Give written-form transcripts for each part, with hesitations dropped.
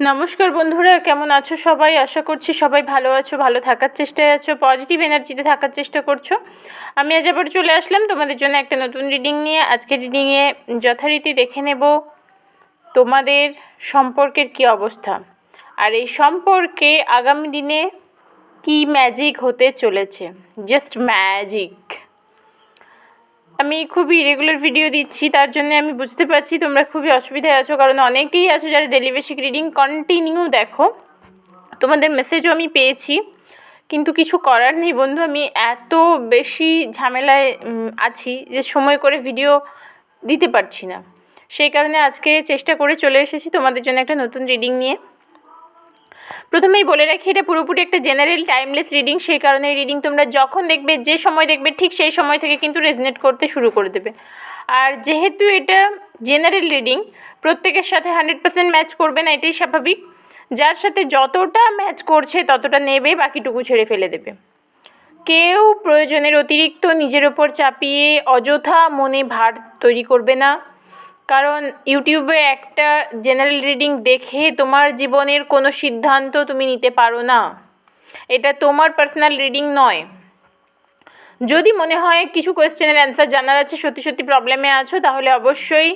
নমস্কার বন্ধুরা, কেমন আছো সবাই? আশা করছি সবাই ভালো আছো, ভালো থাকার চেষ্টায় আছো, পজিটিভ এনার্জিতে থাকার চেষ্টা করছো। আমি আজ আবার চলে আসলাম তোমাদের জন্য একটা নতুন রিডিং নিয়ে। আজকে রিডিংয়ে যথারীতি দেখে নেব তোমাদের সম্পর্কের কি অবস্থা, আর এই সম্পর্কে আগামী দিনে কি ম্যাজিক হতে চলেছে। Just magic. আমি খুবই ইরেগুলার ভিডিও দিচ্ছি, তার জন্য আমি বুঝতে পারছি তোমরা খুবই অসুবিধায় আছো, কারণ অনেকেই আছো যারা ডেলি বেসিক রিডিং কন্টিনিউ দেখো। তোমাদের মেসেজও আমি পেয়েছি, কিন্তু কিছু করার নেই বন্ধু। আমি এত বেশি ঝামেলায় আছি যে সময় করে ভিডিও দিতে পারছি না। সেই কারণে আজকে চেষ্টা করে চলে এসেছি তোমাদের জন্য একটা নতুন রিডিং নিয়ে। প্রথমেই বলে রাখি, এটা পুরোপুরি একটা জেনারেল টাইমলেস রিডিং। সেই কারণে এই রিডিং তোমরা যখন দেখবে, যে সময় দেখবে, ঠিক সেই সময় থেকে কিন্তু রেজনেট করতে শুরু করে দেবে। আর যেহেতু এটা জেনারেল রিডিং, প্রত্যেকের সাথে 100% ম্যাচ করবে না, এটাই স্বাভাবিক। যার সাথে যতটা ম্যাচ করছে ততটা নেবে, বাকিটুকু ছেড়ে ফেলে দেবে। কেউ প্রয়োজনের অতিরিক্ত নিজের ওপর চাপিয়ে অযথা মনে ভার তৈরি করবে না, কারণ ইউটিউবে একটা জেনারেল রিডিং দেখে তোমার জীবনের কোনো সিদ্ধান্ত তুমি নিতে পারো না। এটা তোমার পার্সোনাল রিডিং নয়। যদি মনে হয় কিছু কোয়েশ্চেনের অ্যান্সার জানার আছে, সত্যি সত্যি প্রবলেমে আছো, তাহলে অবশ্যই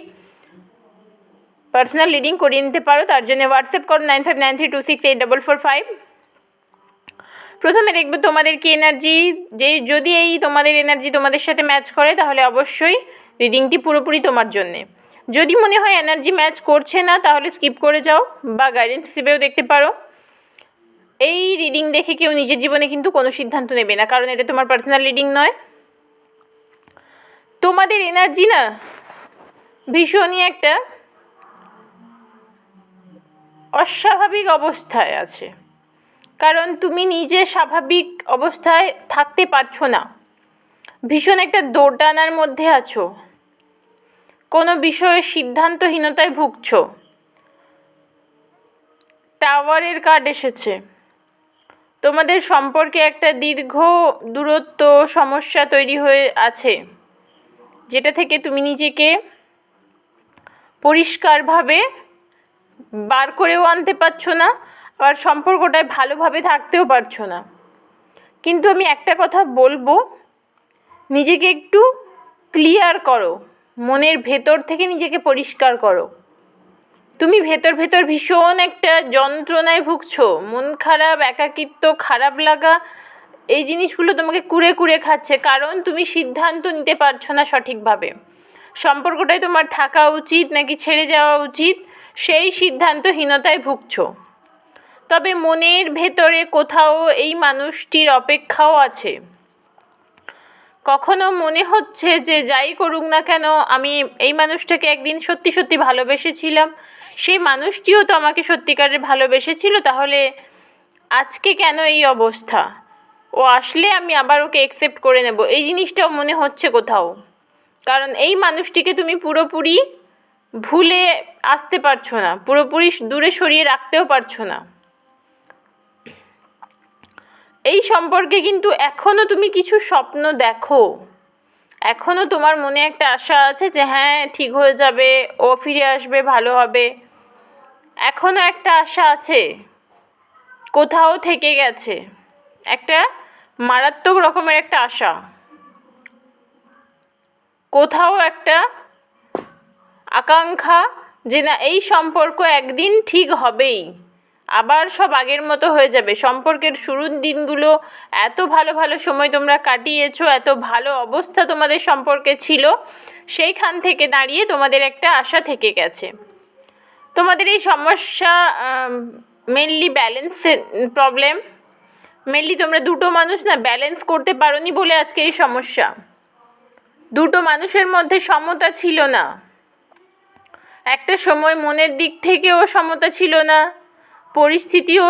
পার্সোনাল রিডিং করিয়ে নিতে পারো। তার জন্য হোয়াটসঅ্যাপ করো 9593268445। প্রথমে দেখবে তোমাদের কি এনার্জি। যদি এই তোমাদের এনার্জি তোমাদের সাথে ম্যাচ করে, তাহলে অবশ্যই রিডিংটি পুরোপুরি তোমার জন্যে। যদি মনে হয় এনার্জি ম্যাচ করছে না, তাহলে স্কিপ করে যাও বা গাইডেন্স হিসেবেও দেখতে পারো। এই রিডিং দেখে কেউ নিজের জীবনে কিন্তু কোনো সিদ্ধান্ত নেবে না, কারণ এটা তোমার পার্সোনাল রিডিং নয়। তোমাদের এনার্জি না ভীষণই একটা অস্বাভাবিক অবস্থায় আছে, কারণ তুমি নিজে স্বাভাবিক অবস্থায় থাকতে পারছো না। ভীষণ একটা দোটানার মধ্যে আছো, কোনো বিষয়ে সিদ্ধান্তহীনতায় ভুগছো। টাওয়ারের কার্ড এসেছে। তোমাদের সম্পর্কে একটা দীর্ঘ দূরত্ব সমস্যা তৈরি হয়ে আছে, যেটা থেকে তুমি নিজেকে পরিষ্কারভাবে বার করেও আনতে পারছো না, আর সম্পর্কটায় ভালোভাবে থাকতেও পারছো না। কিন্তু আমি একটা কথা বলবো, নিজেকে একটু ক্লিয়ার করো, মনের ভেতর থেকে নিজেকে পরিষ্কার করো। তুমি ভেতর ভেতর ভীষণ একটা যন্ত্রণায় ভুগছো, মন খারাপ, একাকিত্ব, খারাপ লাগা, এই জিনিসগুলো তোমাকে কুড়ে কুড়ে খাচ্ছে, কারণ তুমি সিদ্ধান্ত নিতে পারছো না সঠিকভাবে। সম্পর্কটাই তোমার থাকা উচিত নাকি ছেড়ে যাওয়া উচিত, সেই সিদ্ধান্তহীনতায় ভুগছো। তবে মনের ভেতরে কোথাও এই মানুষটির অপেক্ষাও আছে। কখনো মনে হচ্ছে যে যাই করুক না কেন, আমি এই মানুষটাকে একদিন সত্যি সত্যি ভালোবেসেছিলাম, সেই মানুষটিও তো আমাকে সত্যিকারের ভালোবেসেছিল, তাহলে আজকে কেন এই অবস্থা? ও আসলে আমি আবার ওকে অ্যাকসেপ্ট করে নেব, এই জিনিসটাও মনে হচ্ছে কোথাও। কারণ এই মানুষটিকে তুমি পুরোপুরি ভুলে আসতে পারছো না, পুরোপুরি দূরে সরিয়ে রাখতেও পারছো না। এই সম্পর্কে কিন্তু এখনও তুমি কিছু স্বপ্ন দেখো, এখনও তোমার মনে একটা আশা আছে যে হ্যাঁ ঠিক হয়ে যাবে, ও ফিরে আসবে, ভালো হবে। এখনও একটা আশা আছে, কোথাও থেকে গেছে একটা মারাত্মক রকমের একটা আশা, কোথাও একটা আকাঙ্ক্ষা যে না, এই সম্পর্ক একদিন ঠিক হবেই, আবার সব আগের মতো হয়ে যাবে। সম্পর্কের শুরুর দিনগুলো এত ভালো ভালো সময় তোমরা কাটিয়েছো, এত ভালো অবস্থা তোমাদের সম্পর্কে ছিল, সেইখান থেকে দাঁড়িয়ে তোমাদের একটা আশা থেকে গেছে। তোমাদের এই সমস্যা মেনলি ব্যালেন্সের প্রবলেম। মেনলি তোমরা দুটো মানুষ না ব্যালেন্স করতে পারোনি বলে আজকে এই সমস্যা। দুটো মানুষের মধ্যে সমতা ছিল না, একটা সময় মনের দিক থেকেও সমতা ছিল না, পরিস্থিতিও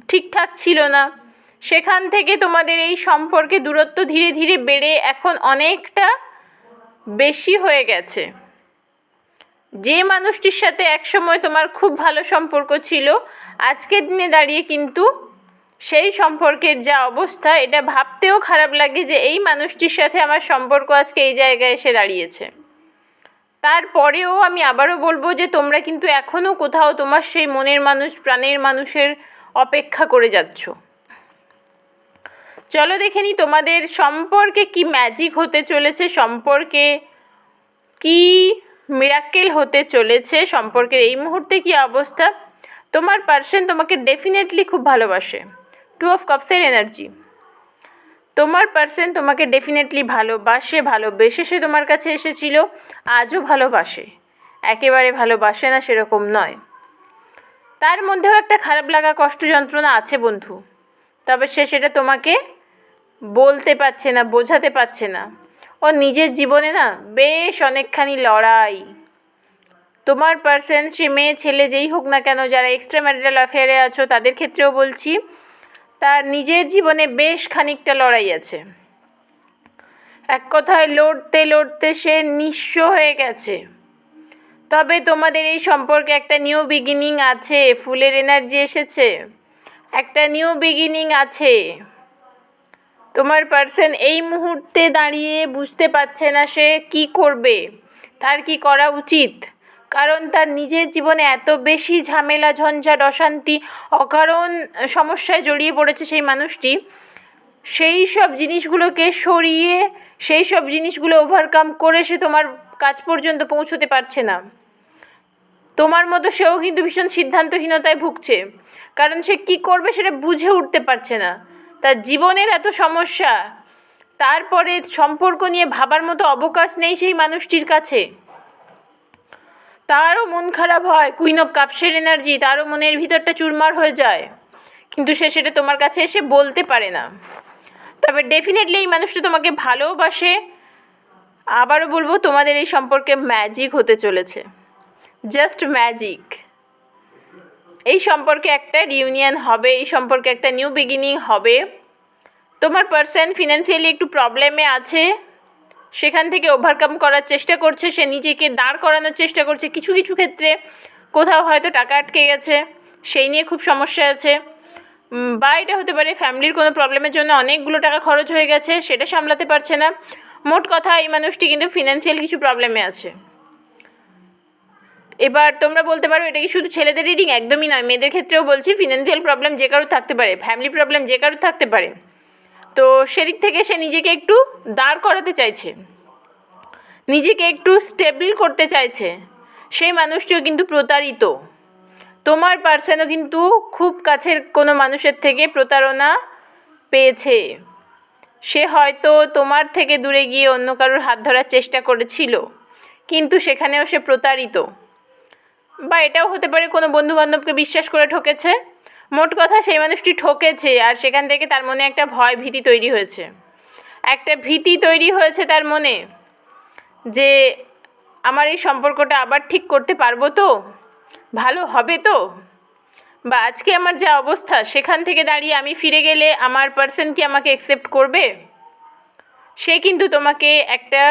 ঠিকঠাক ছিল না। সেখান থেকে তোমাদের এই সম্পর্কে দূরত্ব ধীরে ধীরে বেড়ে এখন অনেকটা বেশি হয়ে গেছে। যে মানুষটির সাথে একসময় তোমার খুব ভালো সম্পর্ক ছিল, আজকের দিনে দাঁড়িয়ে কিন্তু সেই সম্পর্কের যা অবস্থা, এটা ভাবতেও খারাপ লাগে যে এই মানুষটির সাথে আমার সম্পর্ক আজকে এই জায়গায় এসে দাঁড়িয়েছে। তারপরেও আমি আবারও বলবো যে তোমরা কিন্তু এখনও কোথাও তোমার সেই মনের মানুষ, প্রাণের মানুষের অপেক্ষা করে যাচ্ছ। চলো দেখে নিই তোমাদের সম্পর্কে কি ম্যাজিক হতে চলেছে, সম্পর্কে কি মিরাক্কেল হতে চলেছে, সম্পর্কের এই মুহূর্তে কি অবস্থা। তোমার পার্সন তোমাকে ডেফিনেটলি খুব ভালোবাসে। 2 অফ কাপসের এনার্জি। তোমার পার্সন তোমাকে ডেফিনেটলি ভালোবেসে সে তোমার কাছে এসেছিল, আজও ভালোবাসে। একেবারে ভালোবাসে না সেরকম নয়, তার মধ্যেও একটা খারাপ লাগা, কষ্ট, যন্ত্রণা আছে বন্ধু। তবে সে সেটা তোমাকে বলতে পারছে না, বোঝাতে পারছে না। ও নিজের জীবনে না বেশ অনেকখানি লড়াই। তোমার পার্সন, সে মেয়ে ছেলে যেই হোক না কেন, যারা এক্সট্রা ম্যারিটাল অ্যাফেয়ারে আছো তাদের ক্ষেত্রেও বলছি, তার নিজের জীবনে বেশ খানিকটা লড়াই আছে। এক কথায় লড়তে লড়তে সে নিঃস্ব হয়ে গেছে। তবে তোমাদের এই সম্পর্কে একটা নিউ বিগিনিং আছে। ফুলের এনার্জি এসেছে, একটা নিউ বিগিনিং আছে। তোমার পার্সন এই মুহূর্তে দাঁড়িয়ে বুঝতে পারছে না সে কি করবে, তার কি করা উচিত। কারণ তার নিজের জীবনে এত বেশি ঝামেলা, ঝঞ্ঝাট, অশান্তি, অকারণ সমস্যায় জড়িয়ে পড়েছে সেই মানুষটি। সেই সব জিনিসগুলোকে সরিয়ে, সেই সব জিনিসগুলো ওভারকাম করে সে তোমার কাছ পর্যন্ত পৌঁছতে পারছে না। তোমার মতো সেও কিন্তু ভীষণ সিদ্ধান্তহীনতায় ভুগছে, কারণ সে কি করবে সেটা বুঝে উঠতে পারছে না। তার জীবনের এত সমস্যা, তারপরে সম্পর্ক নিয়ে ভাবার মতো অবকাশ নেই সেই মানুষটির কাছে। তারও মন খারাপ হয়। কুইন অফ কাপসের এনার্জি, তারও মনের ভিতরটা চুরমার হয়ে যায়, কিন্তু সে সেটা তোমার কাছে এসে বলতে পারে না। তবে ডেফিনেটলি এই মানুষটা তোমাকে ভালোবাসে। আবারও বলবো তোমাদের এই সম্পর্কে ম্যাজিক হতে চলেছে, জাস্ট ম্যাজিক। এই সম্পর্কে একটা রিউনিয়ন হবে, এই সম্পর্কে একটা নিউ বিগিনিং হবে। তোমার পার্সন ফিনান্সিয়ালি একটু প্রবলেমে আছে, সেখান থেকে ওভারকাম করার চেষ্টা করছে, সে নিজেকে দাঁড় করানোর চেষ্টা করছে। কিছু কিছু ক্ষেত্রে কোথাও হয়তো টাকা আটকে গেছে, সেই নিয়ে খুব সমস্যা আছে। বা এটা হতে পারে ফ্যামিলির কোনো প্রবলেমের জন্য অনেকগুলো টাকা খরচ হয়ে গেছে, সেটা সামলাতে পারছে না। মোট কথা এই মানুষটি কিন্তু ফিনান্সিয়াল কিছু প্রবলেমে আছে। এবার তোমরা বলতে পারো এটা কি শুধু ছেলেদের রিডিং? একদমই নয়, মেয়েদের ক্ষেত্রেও বলছি। ফিনান্সিয়াল প্রবলেম যে কারোর থাকতে পারে, ফ্যামিলি প্রবলেম যে কারোর থাকতে পারে। তো সেদিক থেকে সে নিজেকে একটু দাঁড় করাতে চাইছে, নিজেকে একটু স্টেবল করতে চাইছে। সেই মানুষটিও কিন্তু প্রতারিত। তোমার পার্সনও কিন্তু খুব কাছের কোনো মানুষের থেকে প্রতারণা পেয়েছে। সে হয়তো তোমার থেকে দূরে গিয়ে অন্য কারোর হাত ধরার চেষ্টা করেছিল, কিন্তু সেখানেও সে প্রতারিত। বা এটাও হতে পারে কোনো বন্ধুবান্ধবকে বিশ্বাস করে ঠকেছে। মোট কথা সেই মানুষটি ঠকেছে, আর সেখান থেকে তার মনে একটা ভয়, ভীতি তৈরি হয়েছে। একটা ভীতি তৈরি হয়েছে তার মনে, যে আমার এই সম্পর্কটা আবার ঠিক করতে পারবো তো, ভালো হবে তো, বা আজকে আমার যা অবস্থা সেখান থেকে দাঁড়িয়ে আমি ফিরে গেলে আমার পার্সন কি আমাকে অ্যাকসেপ্ট করবে। সে কিন্তু তোমাকে একটা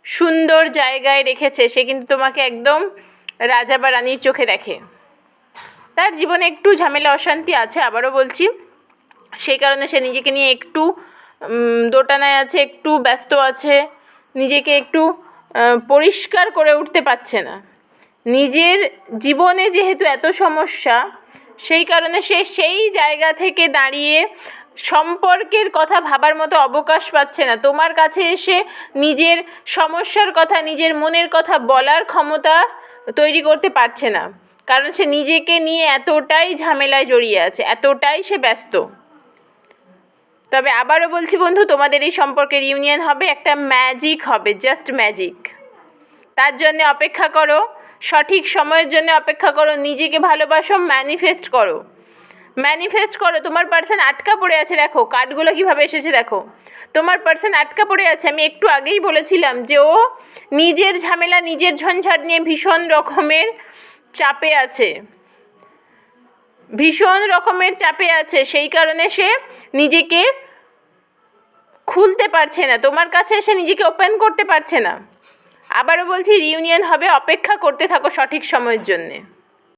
সুন্দর জায়গায় রেখেছে, সে কিন্তু তোমাকে একদম রাজা বা রানীর চোখে দেখে। তার জীবনে একটু ঝামেলা, অশান্তি আছে, আবারও বলছি। সেই কারণে সে নিজেকে নিয়ে একটু দোটানায় আছে, একটু ব্যস্ত আছে, নিজেকে একটু পরিষ্কার করে উঠতে পারছে না। নিজের জীবনে যেহেতু এত সমস্যা, সেই কারণে সে সেই জায়গা থেকে দাঁড়িয়ে সম্পর্কের কথা ভাবার মতো অবকাশ পাচ্ছে না। তোমার কাছে এসে নিজের সমস্যার কথা, নিজের মনের কথা বলার ক্ষমতা তৈরি করতে পারছে না, কারণ সে নিজেকে নিয়ে এতটাই ঝামেলায় জড়িয়ে আছে, এতটাই সে ব্যস্ত। তবে আবারও বলছি বন্ধু, তোমাদের এই সম্পর্কের ইউনিয়ন হবে, একটা ম্যাজিক হবে, জাস্ট ম্যাজিক। তার জন্য অপেক্ষা করো, সঠিক সময়ের জন্য অপেক্ষা করো, নিজেকে ভালোবাসো, ম্যানিফেস্ট করো, ম্যানিফেস্ট করো। তোমার পার্সন আটকা পড়ে আছে, দেখো কার্ডগুলো কীভাবে এসেছে, দেখো তোমার পার্সন আটকা পড়ে আছে। আমি একটু আগেই বলেছিলাম যে ও নিজের ঝামেলা, নিজের ঝঞ্ঝাট নিয়ে ভীষণ রকমের চাপে আছে, ভীষণ রকমের চাপে আছে। সেই কারণে সে নিজেকে খুলতে পারছে না, তোমার কাছে এসে নিজেকে ওপেন করতে পারছে না। আবারও বলছি রিউনিয়ন হবে, অপেক্ষা করতে থাকো সঠিক সময়ের জন্যে।